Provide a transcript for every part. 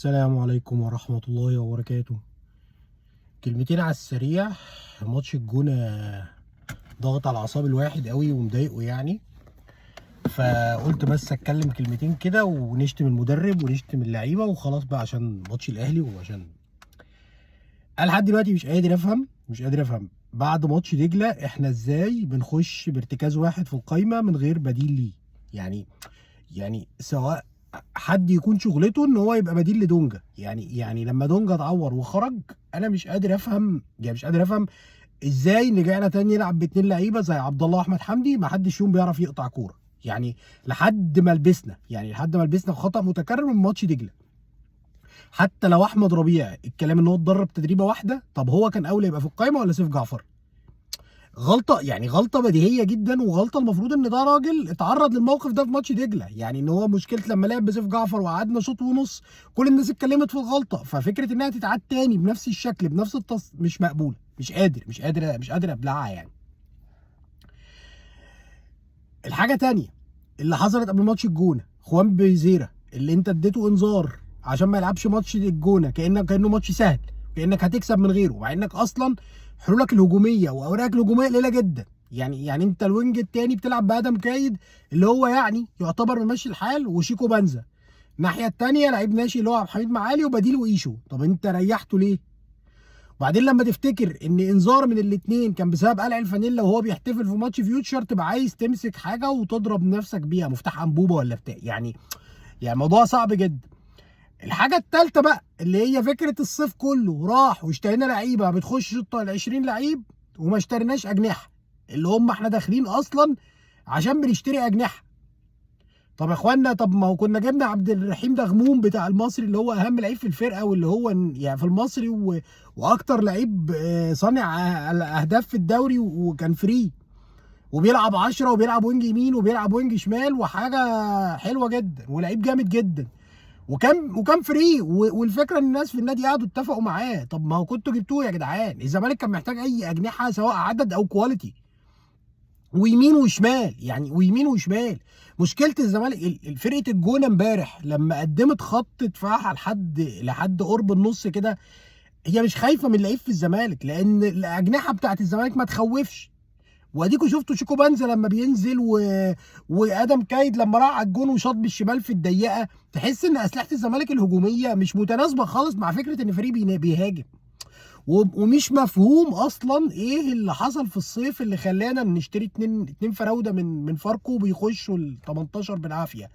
السلام عليكم ورحمة الله وبركاته. كلمتين على السريع. ماتش الجونة ضغط على أعصاب الواحد قوي ومضايقه يعني، فقلت بس أتكلم كلمتين كده ونشتم المدرب ونشتم اللعيبة وخلاص بقى عشان ماتش الأهلي. وعشان أنا لحد دلوقتي مش قادر أفهم بعد ماتش دجلة إحنا إزاي بنخش بارتكاز واحد في القايمة من غير بديل ليه. يعني سواء حد يكون شغلته ان هو يبقى بديل لدونجا، يعني لما دونجا اتعور وخرج انا مش قادر افهم ازاي رجعنا تاني نلعب باتنين لعيبه زي عبد الله واحمد حمدي ما حدش فيهم بيعرف يقطع كوره. يعني لحد ما لبسنا خطأ متكرر من ماتش دجله. حتى لو احمد ربيع الكلام ان هو اتدرب تدريبه واحده، طب هو كان اولى يبقى في القايمه ولا سيف جعفر؟ غلطه بديهيه جدا، وغلطه المفروض ان ده راجل اتعرض للموقف ده في ماتش دجله. يعني ان هو مشكله لما لعب بسيف جعفر وقعدنا شوط ونص كل الناس اتكلمت في الغلطه، ففكره انها تتعاد تاني بنفس الشكل بنفس مش مقبوله. مش قادر ابلعها يعني. الحاجه تانية اللي حصلت قبل ماتش الجونه، خوان بيزيرا اللي انت اديته انذار عشان ما يلعبش ماتش الجونه كانه ماتش سهل، كانك هتكسب من غيره، مع انك اصلا حلولك الهجوميه واوراقك الهجوميه قليله جدا. يعني انت الوينج التاني بتلعب بادم كايد اللي هو يعني يعتبر ممشي الحال، وشيكو بنزا الناحيه التانيه لعيب ناشئ اللي هو عبد الحميد معالي وبديله ايشو. طب انت ريحته ليه؟ وبعدين لما تفتكر ان انذار من الاثنين كان بسبب قلع الفانيلا وهو بيحتفل في ماتش فيوتشر، تبقى عايز تمسك حاجه وتضرب نفسك بيها مفتاح انبوبه ولا بتاع يعني موضوع صعب جدا. الحاجه الثالثه بقى اللي هي فكره الصيف كله راح واشترينا لعيبه بتخش ال 20 لعيب وما اشتريناش اجنحه اللي هم احنا داخلين اصلا عشان بنشتري اجنحه. طب يا اخوانا، طب ما هو كنا جبنا عبد الرحيم دغموم بتاع المصري اللي هو اهم لعيب في الفرقه واللي هو يعني في المصري واكتر لعيب صانع اهداف في الدوري وكان فري وبيلعب 10 وبيلعب وينج يمين وبيلعب وينج شمال وحاجه حلوه جدا ولعيب جامد جدا وكان فري والفكره ان الناس في النادي قعدوا اتفقوا معاه. طب ما هو كنتوا جبتوه يا جدعان. الزمالك كان محتاج اي اجنحه سواء عدد او كواليتي ويمين وشمال. مشكله الزمالك فرقه الجونه امبارح لما قدمت خط دفاعها لحد قرب النص كده، هي مش خايفه من لعيب في الزمالك لان الاجنحه بتاعت الزمالك ما تخوفش. واديكوا شفتوا شيكو بنزا لما بينزل وادم كايد لما راح على الجون وشاط بالشمال في الضيقه، تحس ان اسلحه الزمالك الهجوميه مش متناسبه خالص مع فكره ان فريق بيهاجم. ومش مفهوم اصلا ايه اللي حصل في الصيف اللي خلانا نشتري اتنين فراوده من فاركو بيخشوا ال 18 بالعافيه.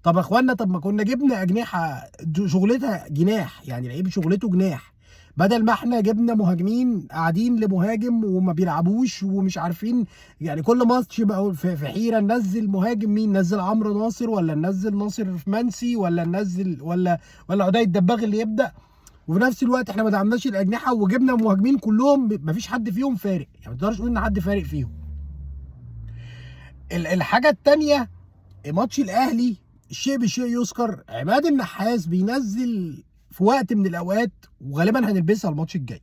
طب يا اخوانا، طب ما كنا جبنا اجنحه شغلتها جناح، يعني لعيب شغلته جناح، بدل ما احنا جبنا مهاجمين قاعدين لمهاجم وما بيلعبوش ومش عارفين. يعني كل ماتش بقى في حيره، ننزل مهاجم مين؟ ننزل عمرو ناصر ولا ننزل ناصر منسي ولا ننزل ولا عدي الدباغ اللي يبدا؟ وفي نفس الوقت احنا ما دعمناش الاجنحه وجبنا مهاجمين كلهم ما فيش حد فيهم فارق، يعني ما تقدرش تقول ان حد فارق فيهم. الحاجه الثانيه، ماتش الاهلي الشيء بالشيء يذكر. عماد النحاس بينزل في وقت من الاوقات وغالبا هنلبسها الماتش الجاي،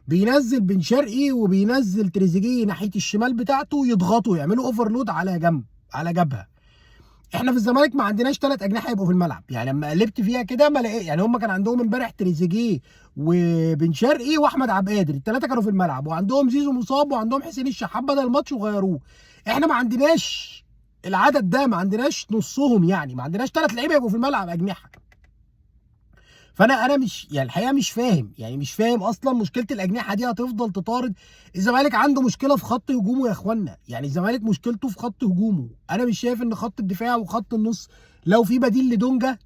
بينزل بن شرقي وبينزل تريزيجيه ناحيه الشمال بتاعته يضغطوا يعملوا اوفرلود على جبهه. احنا في الزمالك ما عندناش 3 اجنحه يبقوا في الملعب. يعني لما قلبت فيها كده ما لقيت، يعني هم كان عندهم امبارح تريزيجيه وبن شرقي واحمد عبد القادر، ال3 كانوا في الملعب، وعندهم زيزو مصاب وعندهم حسين الشحات بدل الماتش وغيروه. احنا ما عندناش العدد ده، ما عندناش نصهم، يعني ما عندناش 3 لعيبه يبقوا في الملعب اجنحه. فانا مش يعني الحقيقه مش فاهم اصلا مشكله الاجنحه دي هتفضل تطارد. الزمالك عنده مشكله في خط هجومه يا اخوانا، يعني الزمالك مشكلته في خط هجومه. انا مش شايف ان خط الدفاع وخط النص لو في بديل لدونجا،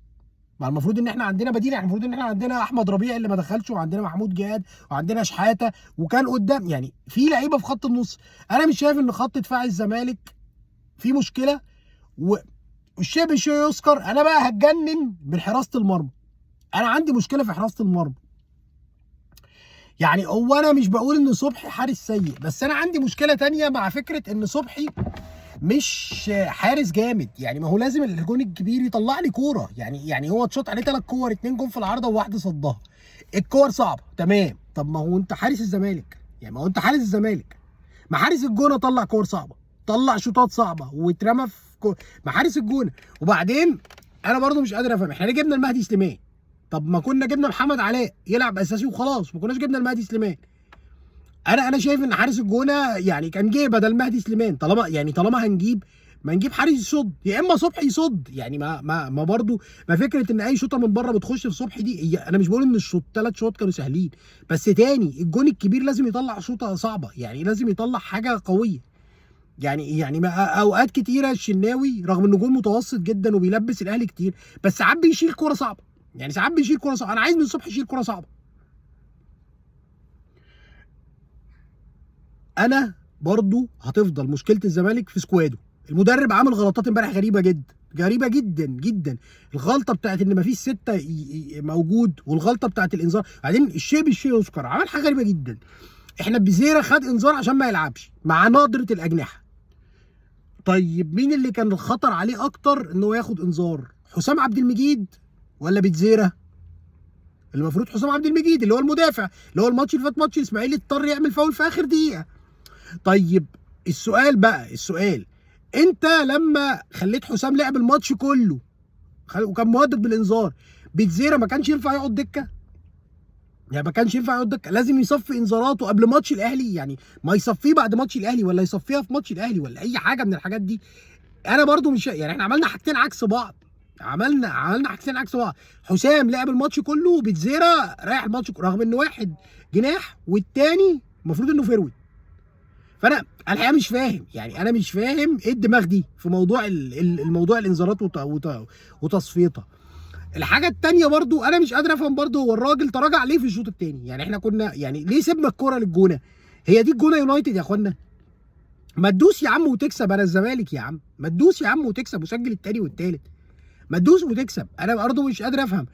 ما المفروض ان احنا عندنا بديل. يعني المفروض ان احنا عندنا احمد ربيع اللي ما دخلش، وعندنا محمود جهاد، وعندنا شحاته، وكان قدام يعني في لعيبه في خط النص. انا مش شايف ان خط دفاع الزمالك في مشكله. والشيء بالشيء يذكر، انا بقى هتجنن من حراسه المرمى. انا عندي مشكله في حراسه المرمى. يعني هو انا مش بقول ان صبحي حارس سيء، بس انا عندي مشكله تانية مع فكره ان صبحي مش حارس جامد. يعني ما هو لازم الجون الكبير يطلع لي كوره. يعني هو اتشاط عليه 3 كور، 2 جون في العارضه وواحده صدها. الكور صعبه تمام. طب ما هو انت حارس الزمالك، يعني ما هو انت حارس الزمالك، ما حارس الجونه طلع كور صعبه، طلع شوطات صعبه واترمى في ما حارس الجونه. وبعدين انا برضو مش قادر افهم احنا ليه جبنا المهدي سليمان. طب ما كنا جبنا محمد علاء يلعب اساسي وخلاص، ما كناش جبنا المهدي سليمان. انا شايف ان حارس الجونه يعني كان جه بدل مهدي سليمان، طالما هنجيب، ما نجيب حارس يصد، يا اما صبحي يصد. يعني ما برضه، ما فكره ان اي شوطه من بره بتخش في صبحي دي، انا مش بقول ان الشوط 3 شوط كانوا سهلين، بس تاني الجون الكبير لازم يطلع شوطه صعبه، يعني لازم يطلع حاجه قويه. يعني ما اوقات كتيره الشناوي رغم انه جون متوسط جدا وبيلبس الاهلي كتير، بس ساعات بيشيل كوره صعبه. يعني ساعات بيشيل كوره صعبه، انا عايز من صبحي يشيل كوره صعبه. انا برضو هتفضل مشكله الزمالك في سكواده. المدرب عامل غلطات امبارح غريبه جدا، غريبه جدا جدا. الغلطه بتاعت ان مفيش 6 موجود، والغلطه بتاعت الانذار. بعدين الشيء بالشيء يذكر، عمل حاجه غريبه جدا. احنا بيزيرا خد انذار عشان ما يلعبش مع ناظره الاجنحه. طيب مين اللي كان الخطر عليه اكتر ان هو ياخد انذار؟ حسام عبد المجيد ولا بيتزيرا؟ المفروض حسام عبد المجيد اللي هو المدافع، اللي هو الماتش اللي فات ماتش الاسماعيلي اضطر يعمل فاول في اخر دقيقه. طيب السؤال انت لما خليت حسام لعب الماتش كله وكان مهدد بالانذار، بيتزيرا ما كانش ينفع يقعد دكه؟ يعني ما كانش ينفع يقعد دكه، لازم يصفي انذاراته قبل ماتش الاهلي. يعني ما يصفيه بعد ماتش الاهلي، ولا يصفيها في ماتش الاهلي، ولا اي حاجه من الحاجات دي. انا برضو مش يعني، احنا عملنا حاجتين عكس بعض، عملنا حاجتين عكس بعض. حسام لعب الماتش كله وبيتزيرا رايح الماتش رغم ان واحد جناح والتاني المفروض انه فيرويد. فانا الحقيقه مش فاهم، يعني انا مش فاهم ايه الدماغ دي في موضوع الموضوع الانذارات وتصفيتها. الحاجه الثانيه برضو انا مش قادر افهم برضو، هو الراجل تراجع ليه في الشوط الثاني؟ يعني احنا كنا يعني ليه سيبنا الكوره للجونه؟ هي دي الجونه يونايتد يا اخوانا؟ ما تدوس يا عم وتكسب، انا الزمالك يا عم، ما تدوس يا عم وتكسب وسجل الثاني والثالث، ما تدوس وتكسب. انا برضه مش قادر افهم.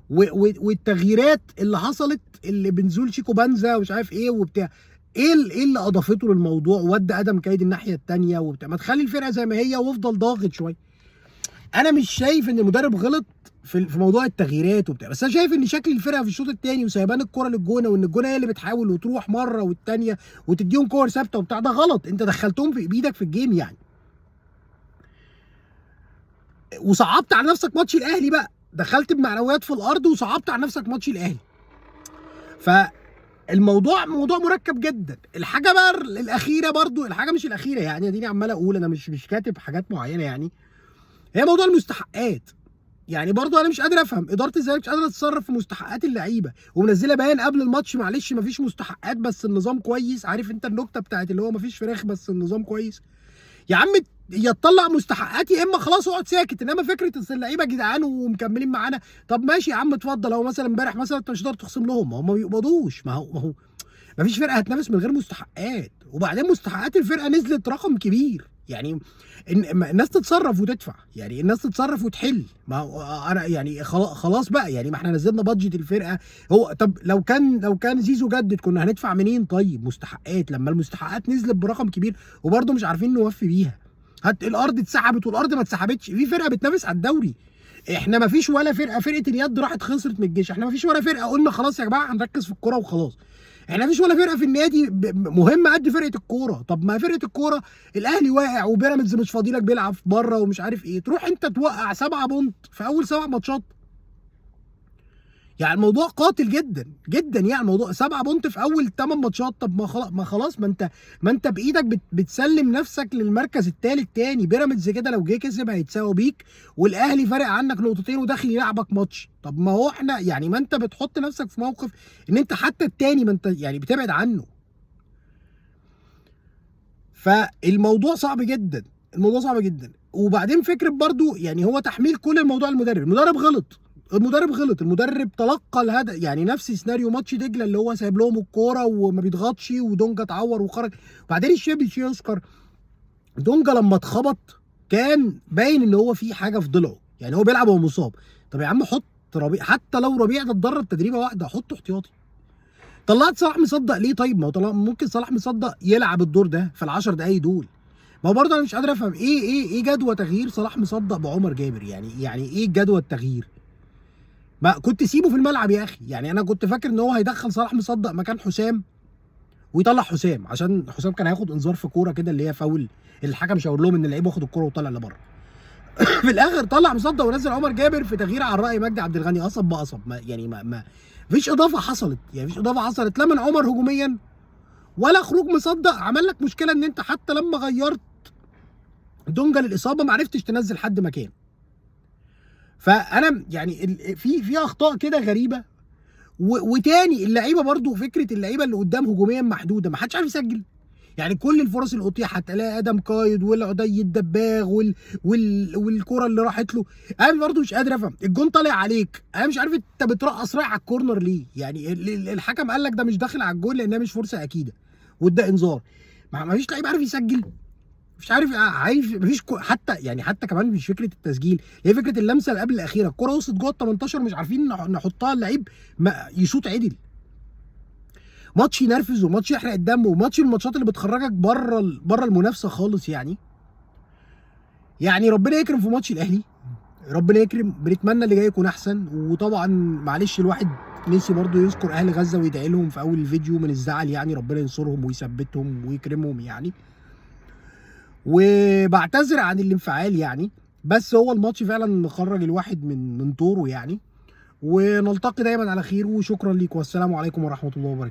والتغييرات اللي حصلت، اللي بنزول شيكو بانزا ومش عارف ايه وبتاع، ايه اللي اضافته للموضوع؟ ودى ادم كايد الناحيه الثانيه وبتاع، ما تخلي الفرقه زي ما هي وافضل ضاغط شويه. انا مش شايف ان المدرب غلط في موضوع التغييرات وبتاع، بس انا شايف ان شكل الفرقه في الشوط الثاني وسيبان الكره للجونه، وان الجونه هي اللي بتحاول وتروح مره والثانيه وتديهم كور ثابته وبتاع، ده غلط. انت دخلتهم في بايدك في الجيم يعني، وصعبت على نفسك ماتش الاهلي بقى، دخلت بمعنويات في الارض وصعبت على نفسك ماتش الاهلي. فالموضوع موضوع مركب جدا. الحاجه بقى الاخيره برضو، الحاجه مش الاخيره يعني، اديني عمال اقول، انا مش كاتب حاجات معينه يعني، هي موضوع المستحقات. يعني برضو انا مش قادر افهم اداره الزمالك مش قادره تتصرف في مستحقات اللعيبه، ومنزله بيان قبل الماتش معلش مفيش مستحقات بس النظام كويس. عارف انت النكته بتاعت اللي هو مفيش فراخ بس النظام كويس؟ يا عم يا تطلع مستحقات يا اما خلاص اقعد ساكت. انما فكره ان اللعيبه جدعان ومكملين معانا، طب ماشي يا عم اتفضل. هو مثلا امبارح مثلا انت مش هتقدر تخصم لهم، ما هم ما بيقبضوش، ما هو ما فيش فرقه هتنافس من غير مستحقات. وبعدين مستحقات الفرقه نزلت رقم كبير يعني، الناس تتصرف وتدفع، يعني الناس تتصرف وتحل. ما هو انا يعني خلاص بقى يعني، ما احنا نزلنا بادجت الفرقه. هو طب لو كان زيزو جدد كنا هندفع منين طيب مستحقات، لما المستحقات نزلت برقم كبير وبرده مش عارفين نوفي بيها؟ الارض اتسحبت والارض ما اتسحبتش في فرقه بتنافس على الدوري. احنا ما فيش ولا فرقه اليد راحت خسرت من الجيش، احنا ما فيش ولا فرقه قلنا خلاص يا جماعه هنركز في الكوره وخلاص. احنا مفيش ولا فرقه في النادي مهمه قد فرقه الكوره. طب ما فرقه الكوره الاهلي واقع وبيراميدز مش فاضيلك بيلعب بره ومش عارف ايه، تروح انت توقع 7 بونت في اول 7 ماتشات؟ يعني الموضوع قاتل جدا جدا. يعني الموضوع 7 بونت في اول 8 ماتشات. طب ما خلاص ما انت بايدك بتسلم نفسك للمركز الثالث تاني. بيراميدز كده لو جه كسب هيتساوي بيك، والاهلي فارق عنك نقطتين وداخل يلعبك ماتش. طب ما هو احنا يعني، ما انت بتحط نفسك في موقف ان انت حتى التاني ما انت يعني بتبعد عنه. فالموضوع صعب جدا، الموضوع صعب جدا. وبعدين فكره برضو يعني هو تحميل كل الموضوع المدرب غلط. المدرب تلقى الهدف، يعني نفس سيناريو ماتش دجله اللي هو سايب لهم الكوره وما بيضغطش ودونجا اتعور وخرج. وبعدين الشيء يذكر دونجا لما اتخبط كان باين ان هو في حاجه في ضلعه، يعني هو بيلعب وهو مصاب. طب يا عم حط ربيع، حتى لو ربيع ده اتدرب تدريبه واحده حطه احتياطي. طلعت صلاح مصدق ليه طيب؟ ما هو ممكن صلاح مصدق يلعب الدور ده في ال10 دقايق دول. ما هو برضه انا مش قادر افهم ايه جدوى تغيير صلاح مصدق بعمر جابر؟ يعني ايه جدوى التغيير؟ ما كنت سيبه في الملعب يا اخي. يعني انا كنت فاكر ان هو هيدخل صلاح مصدق مكان حسام ويطلع حسام، عشان حسام كان هياخد انذار في كوره كده اللي هي فاول، الحكم شاور لهم ان اللعيب واخد الكوره وطلع لبره. في الاخر طلع مصدق ونزل عمر جابر في تغيير على راي مجدي عبد الغني، قصب بقصب، يعني ما فيش اضافه حصلت، يعني فيش اضافه حصلت لا من عمر هجوميا ولا خروج مصدق عمل لك مشكله. ان انت حتى لما غيرت دونجا للاصابه ما عرفتش تنزل حد مكان. فانا يعني في اخطاء كده غريبه. وتاني اللعيبه برضو، فكره اللعيبه اللي قدام هجوميا محدوده، ما حدش عارف يسجل. يعني كل الفرص اللي اتيحت، تلاقي ادم قايد والعدي الدباغ والكره اللي راحت له. انا برضو مش قادر افهم، الجون طالع عليك، انا مش عارف انت بترقص رايح على الكورنر ليه؟ يعني الحكم قال لك ده مش داخل على الجون لانها مش فرصه اكيده وده انذار. ما فيش لعيب عارف يسجل، مش عارف مفيش حتى يعني حتى كمان مش فكره التسجيل، هي فكره اللمسه اللي قبل الاخيره، الكره وصلت جوه ال 18 مش عارفين نحطها اللعيب يشوط عدل. ماتش ينرفز وماتش يحرق الدم وماتش من الماتشات اللي بتخرجك بره المنافسه خالص. يعني ربنا يكرم في ماتش الاهلي، ربنا يكرم، بنتمنى اللي جاي يكون احسن. وطبعا معلش الواحد نسي برضه يذكر اهل غزه ويدعي لهم في اول الفيديو من الزعل، يعني ربنا ينصرهم ويثبتهم ويكرمهم يعني. وبعتذر عن الانفعال يعني، بس هو الماتش فعلا مخرج الواحد من طوره يعني. ونلتقي دايما على خير، وشكرا ليكم والسلام عليكم ورحمه الله وبركاته.